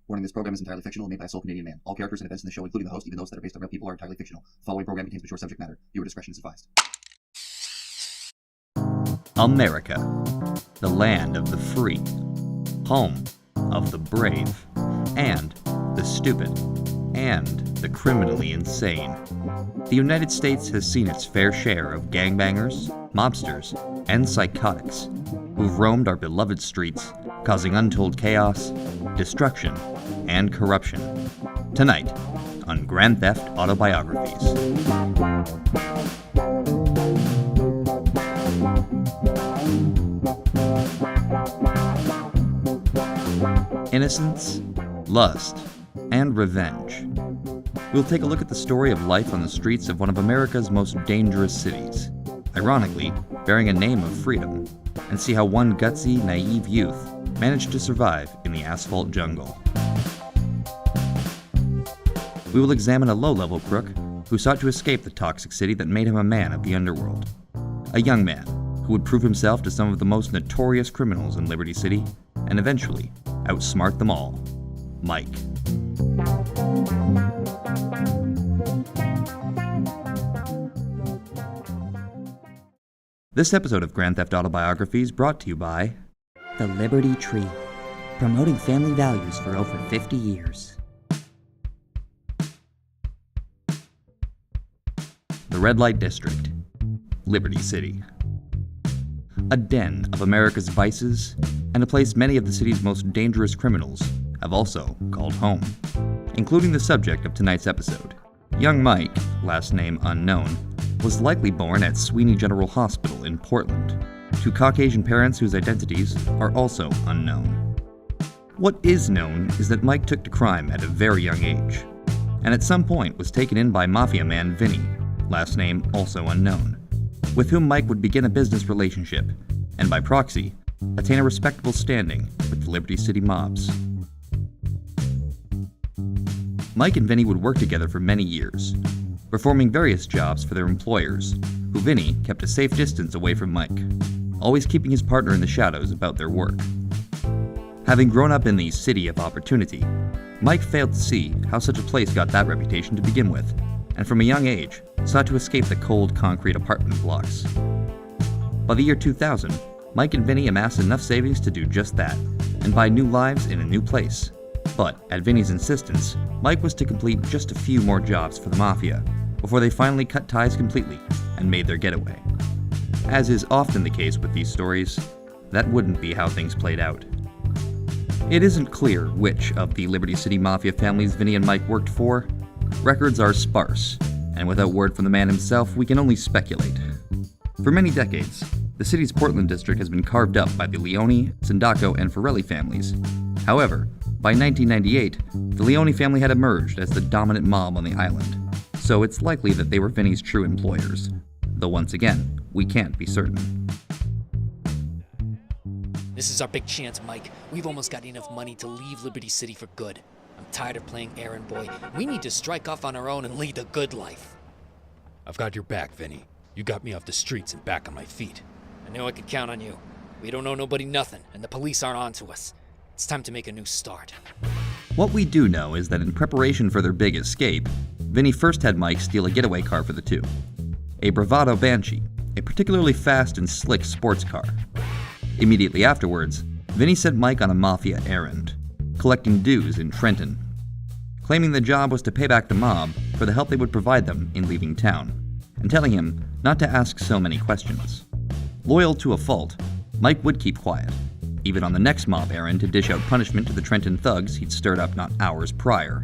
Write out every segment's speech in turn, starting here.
Warning, this program is entirely fictional and made by a sole Canadian man. All characters and events in the show, including the host, even those that are based on real people, are entirely fictional. The following program contains mature subject matter. Viewer discretion is advised. America, the land of the free, home of the brave, and the stupid, and the criminally insane. The United States has seen its fair share of gangbangers, mobsters, and psychotics who've roamed our beloved streets, causing untold chaos, destruction, and corruption. Tonight, on Grand Theft Auto Biographies. Innocence, lust, and revenge. We'll take a look at the story of life on the streets of one of America's most dangerous cities, ironically bearing a name of freedom, and see how one gutsy, naive youth managed to survive in the asphalt jungle. We will examine a low-level crook who sought to escape the toxic city that made him a man of the underworld. A young man who would prove himself to some of the most notorious criminals in Liberty City and eventually outsmart them all. Mike. This episode of Grand Theft Auto Biographies brought to you by The Liberty Tree, promoting family values for over 50 years. The Red Light District, Liberty City. A den of America's vices, and a place many of the city's most dangerous criminals have also called home, including the subject of tonight's episode. Young Mike, last name unknown, was likely born at S1E4 General Hospital in Portland, to Caucasian parents whose identities are also unknown. What is known is that Mike took to crime at a very young age, and at some point was taken in by mafia man Vinnie, last name also unknown, with whom Mike would begin a business relationship, and by proxy, attain a respectable standing with the Liberty City mobs. Mike and Vinnie would work together for many years, performing various jobs for their employers, who Vinnie kept a safe distance away from Mike, always keeping his partner in the shadows about their work. Having grown up in the city of opportunity, Mike failed to see how such a place got that reputation to begin with, and from a young age, sought to escape the cold concrete apartment blocks. By the year 2000, Mike and Vinnie amassed enough savings to do just that, and buy new lives in a new place. But, at Vinnie's insistence, Mike was to complete just a few more jobs for the mafia, before they finally cut ties completely and made their getaway. As is often the case with these stories, that wouldn't be how things played out. It isn't clear which of the Liberty City Mafia families Vinnie and Mike worked for. Records are sparse, and without word from the man himself, we can only speculate. For many decades, the city's Portland district has been carved up by the Leone, Sindaco, and Forelli families. However, by 1998, the Leone family had emerged as the dominant mob on the island, so it's likely that they were Vinnie's true employers, though once again, we can't be certain. This is our big chance, Mike. We've almost got enough money to leave Liberty City for good. I'm tired of playing errand boy. We need to strike off on our own and lead a good life. I've got your back, Vinnie. You got me off the streets and back on my feet. I knew I could count on you. We don't owe nobody nothing, and the police aren't on to us. It's time to make a new start. What we do know is that in preparation for their big escape, Vinnie first had Mike steal a getaway car for the two. A Bravado Banshee, a particularly fast and slick sports car. Immediately afterwards, Vinnie sent Mike on a mafia errand, collecting dues in Trenton, claiming the job was to pay back the mob for the help they would provide them in leaving town, and telling him not to ask so many questions. Loyal to a fault, Mike would keep quiet, even on the next mob errand to dish out punishment to the Trenton thugs he'd stirred up not hours prior.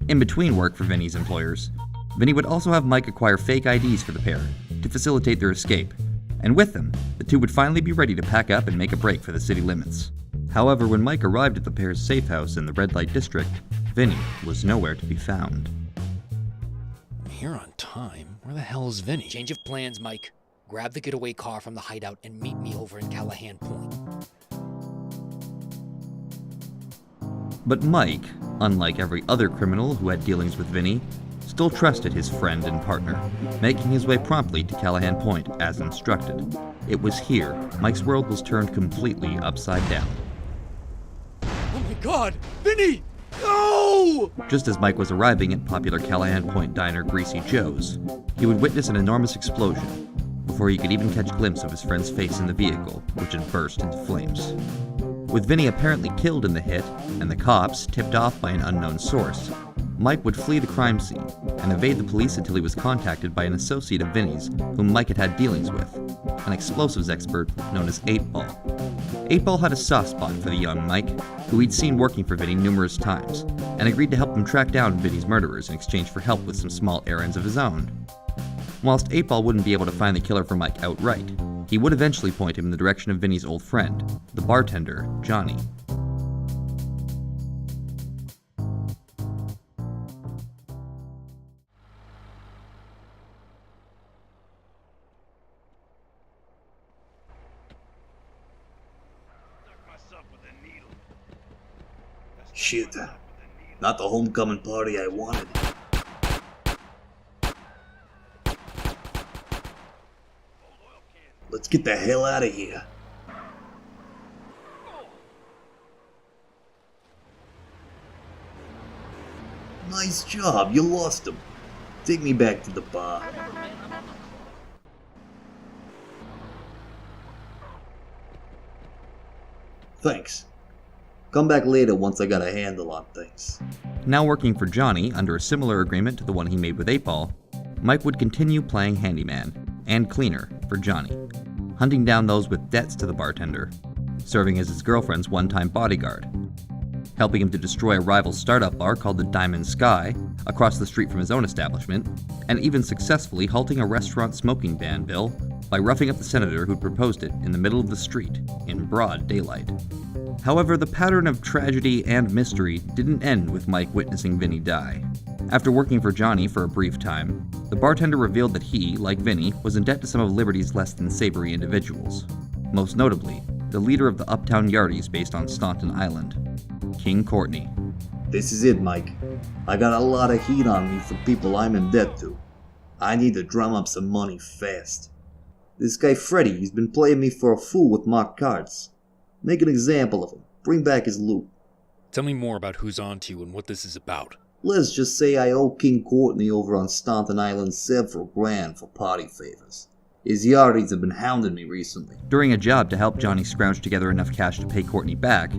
In between work for Vinnie's employers, Vinnie would also have Mike acquire fake IDs for the pair to facilitate their escape, and with them, the two would finally be ready to pack up and make a break for the city limits. However, when Mike arrived at the pair's safe house in the Red Light District, Vinnie was nowhere to be found. I'm here on time. Where the hell is Vinnie? Change of plans, Mike. Grab the getaway car from the hideout and meet me over in Callahan Point. But Mike, unlike every other criminal who had dealings with Vinnie, still trusted his friend and partner, making his way promptly to Callahan Point as instructed. It was here Mike's world was turned completely upside down. Oh my God! Vinnie! No! Just as Mike was arriving at popular Callahan Point diner Greasy Joe's, he would witness an enormous explosion before he could even catch a glimpse of his friend's face in the vehicle, which had burst into flames. With Vinnie apparently killed in the hit, and the cops tipped off by an unknown source, Mike would flee the crime scene and evade the police until he was contacted by an associate of Vinnie's whom Mike had had dealings with, an explosives expert known as 8-Ball. 8-Ball had a soft spot for the young Mike, who he'd seen working for Vinnie numerous times, and agreed to help him track down Vinnie's murderers in exchange for help with some small errands of his own. Whilst 8-Ball wouldn't be able to find the killer for Mike outright, he would eventually point him in the direction of Vinnie's old friend, the bartender, Jonnie. Shit, not the homecoming party I wanted. Let's get the hell out of here. Nice job, you lost him. Take me back to the bar. Thanks. Come back later once I got a handle on things. Now working for Jonnie under a similar agreement to the one he made with 8-Ball, Mike would continue playing handyman and cleaner for Jonnie, hunting down those with debts to the bartender, serving as his girlfriend's one-time bodyguard, helping him to destroy a rival startup bar called the Diamond Sky across the street from his own establishment, and even successfully halting a restaurant smoking ban bill by roughing up the senator who'd proposed it in the middle of the street in broad daylight. However, the pattern of tragedy and mystery didn't end with Mike witnessing Vinnie die. After working for Jonnie for a brief time, the bartender revealed that he, like Vinnie, was in debt to some of Liberty's less than savory individuals. Most notably, the leader of the uptown yardies based on Staunton Island, King Courtney. This is it, Mike. I got a lot of heat on me from people I'm in debt to. I need to drum up some money fast. This guy Freddy, he's been playing me for a fool with marked cards. Make an example of him. Bring back his loot. Tell me more about who's on to you and what this is about. Let's just say I owe King Courtney over on Staunton Island several grand for party favors. His yardies have been hounding me recently. During a job to help Jonnie scrounge together enough cash to pay Courtney back,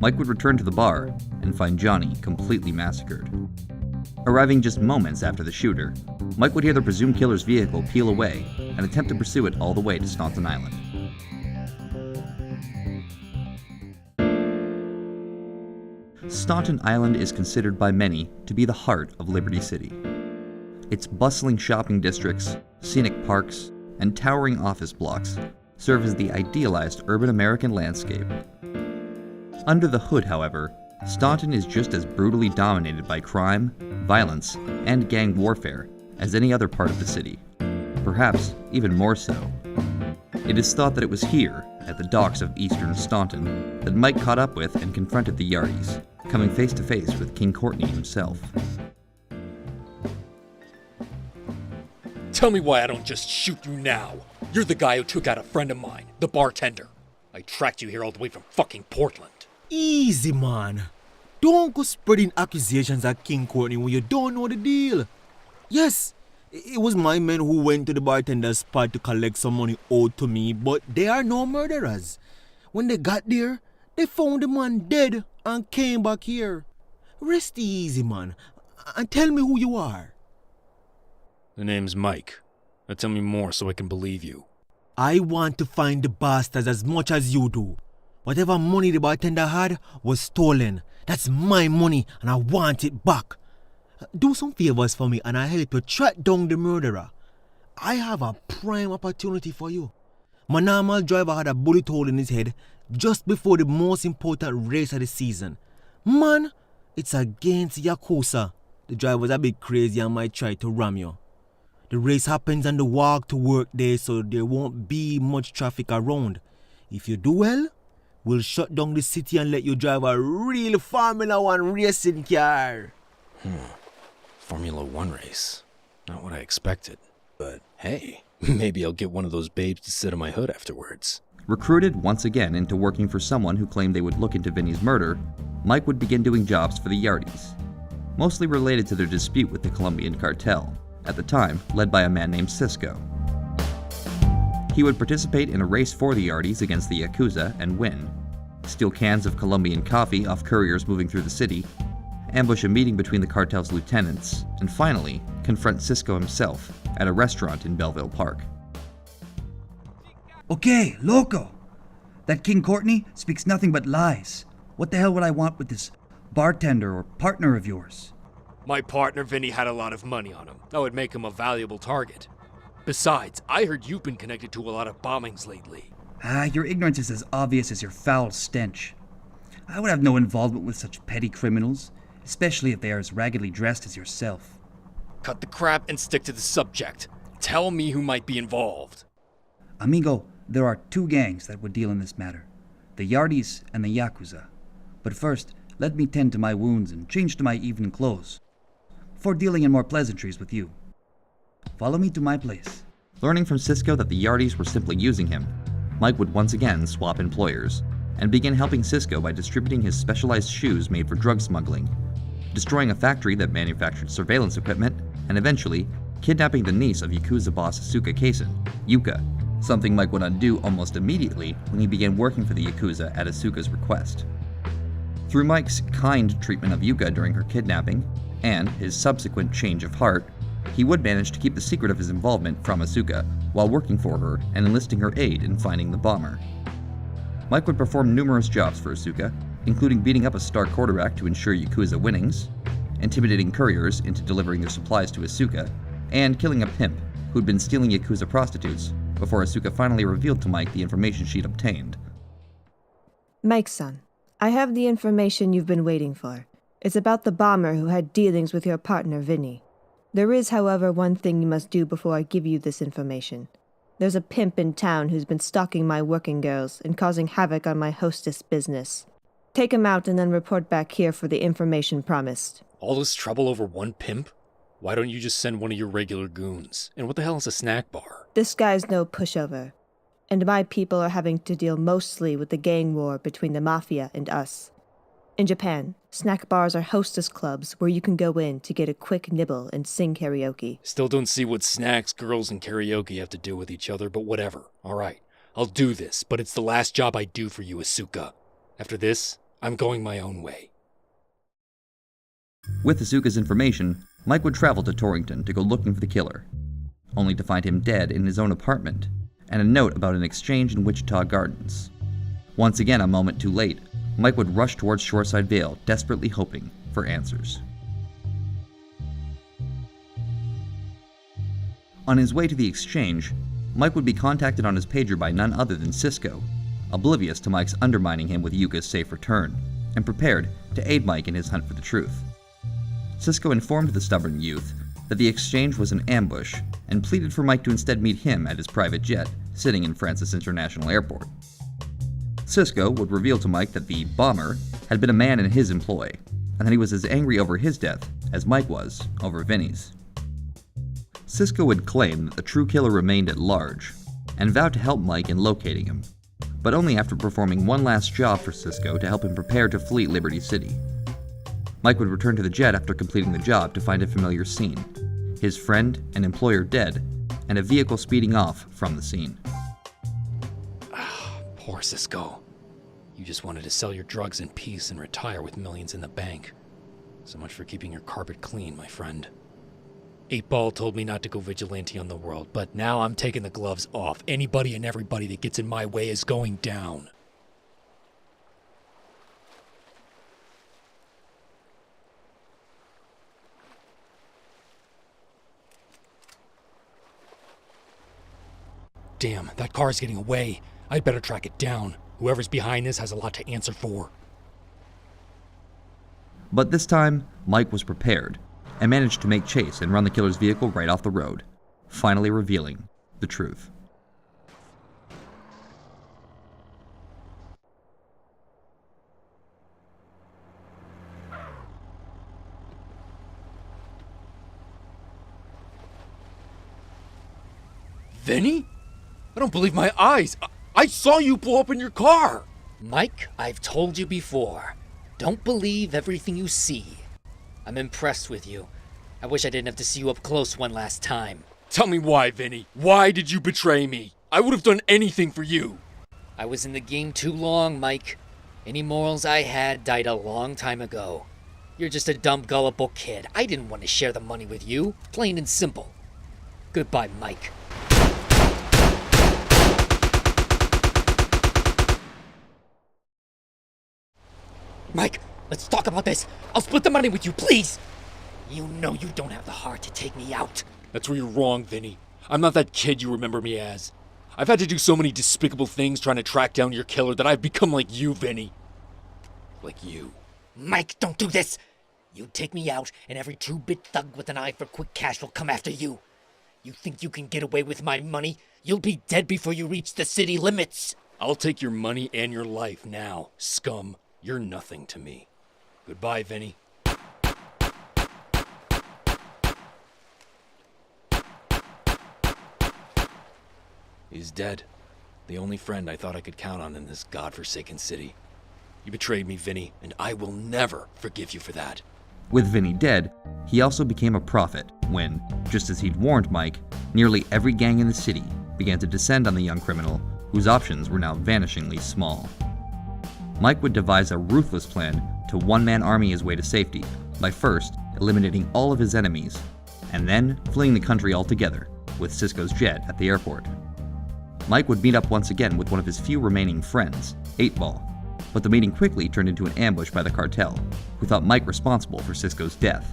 Mike would return to the bar and find Jonnie completely massacred. Arriving just moments after the shooter, Mike would hear the presumed killer's vehicle peel away and attempt to pursue it all the way to Staunton Island. Staunton Island is considered by many to be the heart of Liberty City. Its bustling shopping districts, scenic parks, and towering office blocks serve as the idealized urban American landscape. Under the hood, however, Staunton is just as brutally dominated by crime, violence, and gang warfare as any other part of the city, perhaps even more so. It is thought that it was here, at the docks of eastern Staunton, that Mike caught up with and confronted the Yardies, coming face to face with King Courtney himself. Tell me why I don't just shoot you now. You're the guy who took out a friend of mine, the bartender. I tracked you here all the way from fucking Portland. Easy, man. Don't go spreading accusations at King Courtney when you don't know the deal. Yes, it was my men who went to the bartender's spot to collect some money owed to me, but they are no murderers. When they got there, they found the man dead and came back here. Rest easy, man, and tell me who you are. The name's Mike. Now tell me more so I can believe you. I want to find the bastards as much as you do. Whatever money the bartender had was stolen. That's my money and I want it back. Do some favors for me and I'll help you track down the murderer. I have a prime opportunity for you. My normal driver had a bullet hole in his head just before the most important race of the season. Man, it's against Yakuza. The driver's a bit crazy and might try to ram you. The race happens on the walk to work day, so there won't be much traffic around. If you do well, we'll shut down the city and let you drive a real Formula 1 racing car. Formula 1 race. Not what I expected. But hey, maybe I'll get one of those babes to sit on my hood afterwards. Recruited once again into working for someone who claimed they would look into Vinnie's murder, Mike would begin doing jobs for the Yardies, mostly related to their dispute with the Colombian cartel, at the time led by a man named Cisco. He would participate in a race for the Yardies against the Yakuza and win, steal cans of Colombian coffee off couriers moving through the city, ambush a meeting between the cartel's lieutenants, and finally, confront Cisco himself at a restaurant in Belleville Park. Okay, loco! That King Courtney speaks nothing but lies. What the hell would I want with this bartender or partner of yours? My partner Vinnie had a lot of money on him. That would make him a valuable target. Besides, I heard you've been connected to a lot of bombings lately. Your ignorance is as obvious as your foul stench. I would have no involvement with such petty criminals, especially if they are as raggedly dressed as yourself. Cut the crap and stick to the subject. Tell me who might be involved. Amigo, there are two gangs that would deal in this matter, the Yardies and the Yakuza. But first, let me tend to my wounds and change to my evening clothes, before dealing in more pleasantries with you. Follow me to my place. Learning from Cisco that the Yardies were simply using him, Mike would once again swap employers, and begin helping Cisco by distributing his specialized shoes made for drug smuggling, destroying a factory that manufactured surveillance equipment, and eventually kidnapping the niece of Yakuza boss Asuka Kasen, Yuka, something Mike would undo almost immediately when he began working for the Yakuza at Asuka's request. Through Mike's kind treatment of Yuka during her kidnapping, and his subsequent change of heart, he would manage to keep the secret of his involvement from Asuka while working for her and enlisting her aid in finding the bomber. Mike would perform numerous jobs for Asuka, including beating up a star quarterback to ensure Yakuza winnings, intimidating couriers into delivering their supplies to Asuka, and killing a pimp who'd been stealing Yakuza prostitutes before Asuka finally revealed to Mike the information she'd obtained. Mike-san, I have the information you've been waiting for. It's about the bomber who had dealings with your partner, Vinnie. There is, however, one thing you must do before I give you this information. There's a pimp in town who's been stalking my working girls and causing havoc on my hostess business. Take him out and then report back here for the information promised. All this trouble over one pimp? Why don't you just send one of your regular goons? And what the hell is a snack bar? This guy's no pushover, and my people are having to deal mostly with the gang war between the mafia and us. In Japan, snack bars are hostess clubs where you can go in to get a quick nibble and sing karaoke. Still don't see what snacks, girls, and karaoke have to do with each other, but whatever. Alright, I'll do this, but it's the last job I do for you, Asuka. After this, I'm going my own way. With Asuka's information, Mike would travel to Torrington to go looking for the killer, only to find him dead in his own apartment, and a note about an exchange in Wichita Gardens. Once again, a moment too late, Mike would rush towards Shoreside Vale, desperately hoping for answers. On his way to the exchange, Mike would be contacted on his pager by none other than Cisco, oblivious to Mike's undermining him with Yuka's safe return, and prepared to aid Mike in his hunt for the truth. Cisco informed the stubborn youth that the exchange was an ambush and pleaded for Mike to instead meet him at his private jet, sitting in Francis International Airport. Cisco would reveal to Mike that the bomber had been a man in his employ, and that he was as angry over his death as Mike was over Vinnie's. Cisco would claim that the true killer remained at large, and vowed to help Mike in locating him, but only after performing one last job for Cisco to help him prepare to flee Liberty City. Mike would return to the jet after completing the job to find a familiar scene, his friend and employer dead, and a vehicle speeding off from the scene. Poor Cisco. You just wanted to sell your drugs in peace and retire with millions in the bank. So much for keeping your carpet clean, my friend. 8-Ball told me not to go vigilante on the world, but now I'm taking the gloves off. Anybody and everybody that gets in my way is going down. Damn, that car's getting away. I'd better track it down. Whoever's behind this has a lot to answer for. But this time, Mike was prepared, and managed to make chase and run the killer's vehicle right off the road, finally revealing the truth. Vinnie? I don't believe my eyes. I saw you blow up in your car! Mike, I've told you before. Don't believe everything you see. I'm impressed with you. I wish I didn't have to see you up close one last time. Tell me why, Vinnie. Why did you betray me? I would have done anything for you. I was in the game too long, Mike. Any morals I had died a long time ago. You're just a dumb, gullible kid. I didn't want to share the money with you. Plain and simple. Goodbye, Mike. Mike, let's talk about this. I'll split the money with you, please. You know you don't have the heart to take me out. That's where you're wrong, Vinnie. I'm not that kid you remember me as. I've had to do so many despicable things trying to track down your killer that I've become like you, Vinnie. Like you. Mike, don't do this. You take me out, and every two-bit thug with an eye for quick cash will come after you. You think you can get away with my money? You'll be dead before you reach the city limits. I'll take your money and your life now, scum. You're nothing to me. Goodbye, Vinnie. He's dead. The only friend I thought I could count on in this godforsaken city. You betrayed me, Vinnie, and I will never forgive you for that. With Vinnie dead, he also became a prophet when, just as he'd warned Mike, nearly every gang in the city began to descend on the young criminal, whose options were now vanishingly small. Mike would devise a ruthless plan to one-man army his way to safety by first eliminating all of his enemies, and then fleeing the country altogether with Cisco's jet at the airport. Mike would meet up once again with one of his few remaining friends, 8-Ball, but the meeting quickly turned into an ambush by the cartel, who thought Mike responsible for Cisco's death.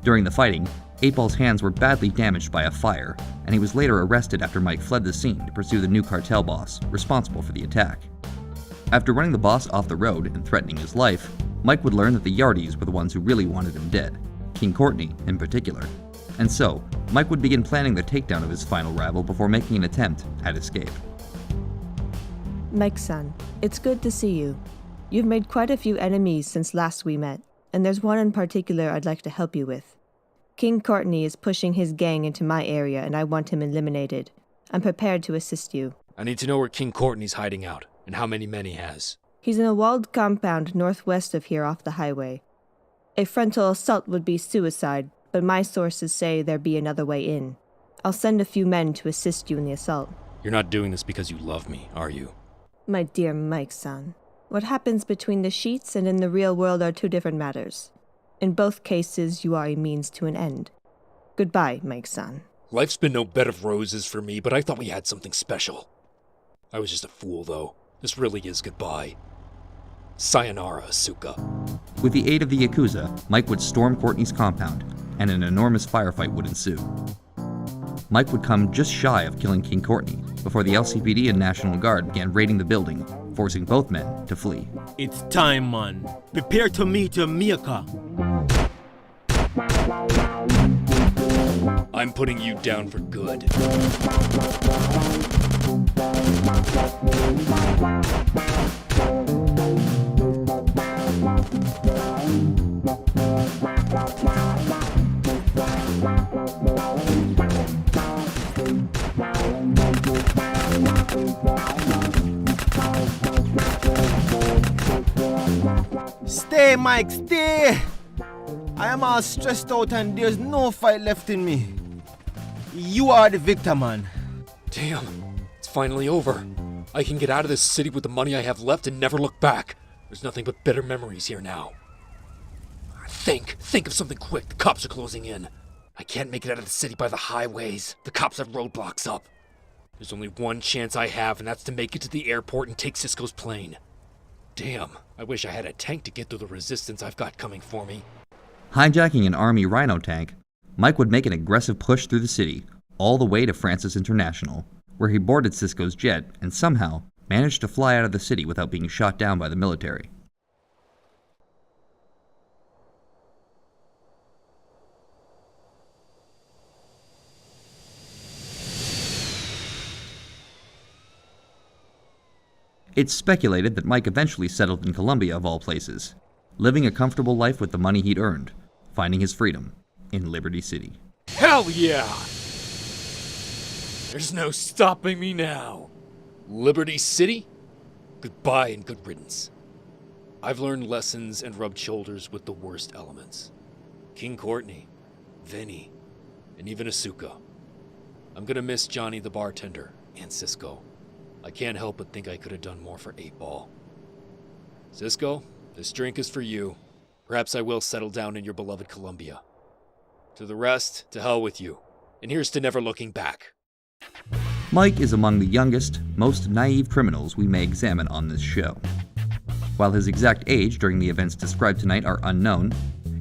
During the fighting, 8-Ball's hands were badly damaged by a fire, and he was later arrested after Mike fled the scene to pursue the new cartel boss responsible for the attack. After running the boss off the road and threatening his life, Mike would learn that the Yardies were the ones who really wanted him dead, King Courtney in particular. And so, Mike would begin planning the takedown of his final rival before making an attempt at escape. Mike's son, it's good to see you. You've made quite a few enemies since last we met, and there's one in particular I'd like to help you with. King Courtney is pushing his gang into my area and I want him eliminated. I'm prepared to assist you. I need to know where King Courtney's hiding out, and how many men he has. He's in a walled compound northwest of here off the highway. A frontal assault would be suicide, but my sources say there be another way in. I'll send a few men to assist you in the assault. You're not doing this because you love me, are you? My dear Mike-san, what happens between the sheets and in the real world are two different matters. In both cases, you are a means to an end. Goodbye, Mike-san. Life's been no bed of roses for me, but I thought we had something special. I was just a fool, though. This really is goodbye. Sayonara, Asuka. With the aid of the Yakuza, Mike would storm Courtney's compound, and an enormous firefight would ensue. Mike would come just shy of killing King Courtney before the LCPD and National Guard began raiding the building, forcing both men to flee. It's time, man. Prepare to meet your maker. I'm putting you down for good. Stay, Mike, stay! I am all stressed out and there's no fight left in me. You are the victor, man. Damn, it's finally over. I can get out of this city with the money I have left and never look back. There's nothing but bitter memories here now. Think of something quick. The cops are closing in. I can't make it out of the city by the highways. The cops have roadblocks up. There's only one chance I have, and that's to make it to the airport and take Cisco's plane. Damn, I wish I had a tank to get through the resistance I've got coming for me. Hijacking an Army Rhino tank, Mike would make an aggressive push through the city, all the way to Francis International, where he boarded Cisco's jet and somehow managed to fly out of the city without being shot down by the military. It's speculated that Mike eventually settled in Colombia of all places, living a comfortable life with the money he'd earned, finding his freedom in Liberty City. Hell yeah! There's no stopping me now. Liberty City? Goodbye and good riddance. I've learned lessons and rubbed shoulders with the worst elements. King Courtney, Vinnie, and even Asuka. I'm gonna miss Jonnie the bartender and Cisco. I can't help but think I could have done more for 8-Ball. Cisco, this drink is for you. Perhaps I will settle down in your beloved Columbia. To the rest, to hell with you. And here's to never looking back. Mike is among the youngest, most naive criminals we may examine on this show. While his exact age during the events described tonight are unknown,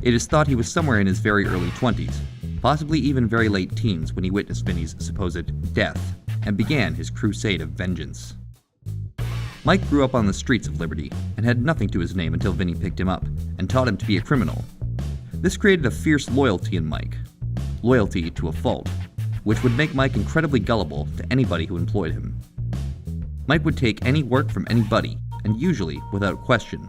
it is thought he was somewhere in his very early 20s, possibly even very late teens when he witnessed Vinnie's supposed death and began his crusade of vengeance. Mike grew up on the streets of Liberty and had nothing to his name until Vinnie picked him up and taught him to be a criminal. This created a fierce loyalty in Mike, loyalty to a fault, which would make Mike incredibly gullible to anybody who employed him. Mike would take any work from anybody, and usually without question,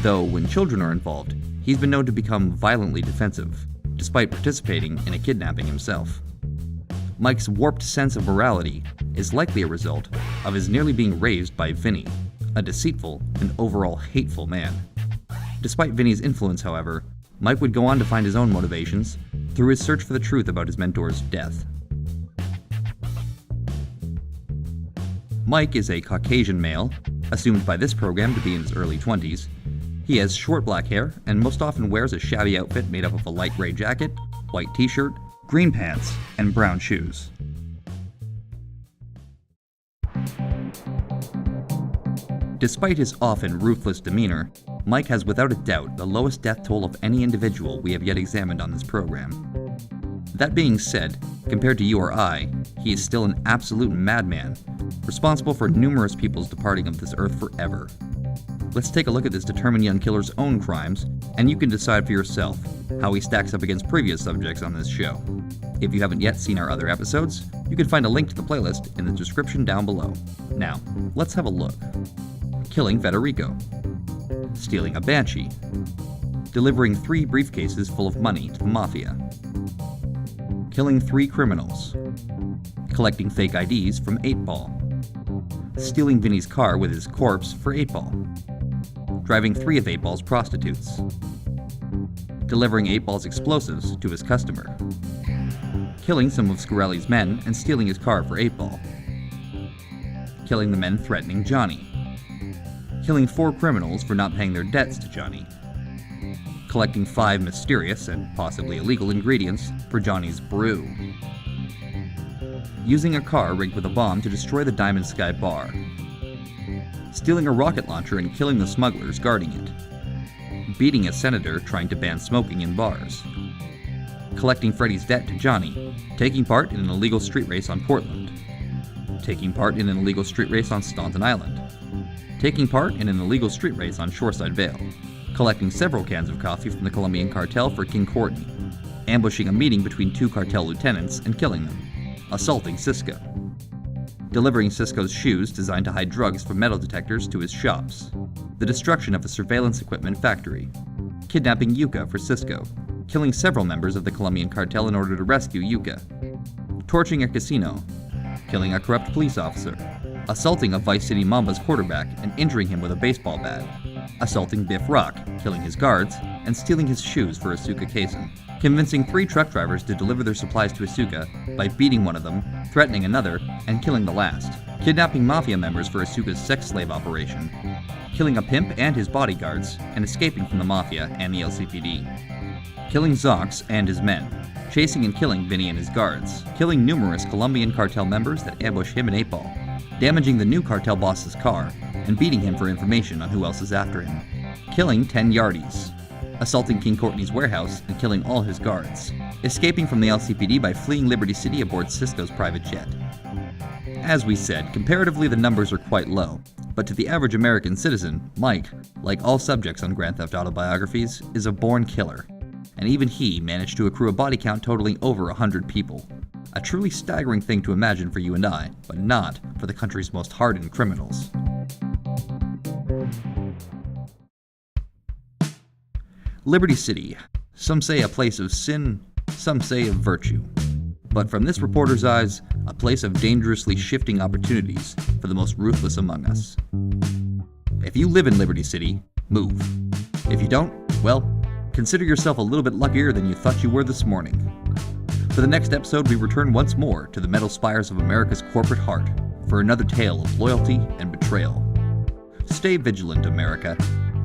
though when children are involved, he's been known to become violently defensive, despite participating in a kidnapping himself. Mike's warped sense of morality is likely a result of his nearly being raised by Vinnie, a deceitful and overall hateful man. Despite Vinnie's influence, however, Mike would go on to find his own motivations through his search for the truth about his mentor's death. Mike is a Caucasian male, assumed by this program to be in his early 20s. He has short black hair and most often wears a shabby outfit made up of a light gray jacket, white t-shirt, green pants, and brown shoes. Despite his often ruthless demeanor, Mike has without a doubt the lowest death toll of any individual we have yet examined on this program. That being said, compared to you or I, he is still an absolute madman, responsible for numerous people's departing of this earth forever. Let's take a look at this determined young killer's own crimes, and you can decide for yourself how he stacks up against previous subjects on this show. If you haven't yet seen our other episodes, you can find a link to the playlist in the description down below. Now, let's have a look. Killing Federico. Stealing a Banshee. Delivering 3 briefcases full of money to the Mafia. Killing 3 criminals. Collecting fake IDs from 8-Ball. Stealing Vinnie's car with his corpse for 8-Ball. Driving 3 of 8-Ball's prostitutes. Delivering 8-Ball's explosives to his customer. Killing some of Scarelli's men and stealing his car for 8-Ball. Killing the men threatening Jonnie. Killing 4 criminals for not paying their debts to Jonnie. Collecting 5 mysterious and possibly illegal ingredients for Jonnie's brew. Using a car rigged with a bomb to destroy the Diamond Sky Bar. Stealing a rocket launcher and killing the smugglers guarding it. Beating a senator trying to ban smoking in bars. Collecting Freddy's debt to Jonnie. Taking part in an illegal street race on Portland. Taking part in an illegal street race on Staunton Island. Taking part in an illegal street race on Shoreside Vale. Collecting several cans of coffee from the Colombian cartel for King Courtney. Ambushing a meeting between 2 cartel lieutenants and killing them. Assaulting Cisco. Delivering Cisco's shoes designed to hide drugs from metal detectors to his shops. The destruction of a surveillance equipment factory. Kidnapping Yuka for Cisco. Killing several members of the Colombian cartel in order to rescue Yuka. Torching a casino. Killing a corrupt police officer. Assaulting a Vice City Mamba's quarterback and injuring him with a baseball bat. Assaulting Biff Rock, killing his guards, and stealing his shoes for Asuka Kasen. Convincing 3 truck drivers to deliver their supplies to Asuka by beating one of them, threatening another, and killing the last. Kidnapping Mafia members for Asuka's sex slave operation. Killing a pimp and his bodyguards, and escaping from the Mafia and the LCPD. Killing Zox and his men. Chasing and killing Vinnie and his guards. Killing numerous Colombian cartel members that ambush him and 8-Ball. Damaging the new cartel boss's car, and beating him for information on who else is after him. Killing 10 yardies. Assaulting King Courtney's warehouse and killing all his guards. Escaping from the LCPD by fleeing Liberty City aboard Cisco's private jet. As we said, comparatively the numbers are quite low, but to the average American citizen, Mike, like all subjects on Grand Theft Auto Biographies, is a born killer. And even he managed to accrue a body count totaling over 100 people. A truly staggering thing to imagine for you and I, but not for the country's most hardened criminals. Liberty City. Some say a place of sin, some say of virtue. but from this reporter's eyes, a place of dangerously shifting opportunities for the most ruthless among us. If you live in Liberty City, move. If you don't, well, consider yourself a little bit luckier than you thought you were this morning. For the next episode, we return once more to the metal spires of America's corporate heart for another tale of loyalty and betrayal. Stay vigilant, America.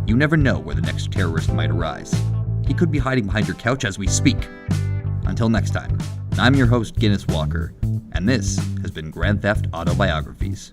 You never know where the next terrorist might arise. He could be hiding behind your couch as we speak. Until next time, I'm your host, Guinness Walker, and this has been Grand Theft Auto Biographies.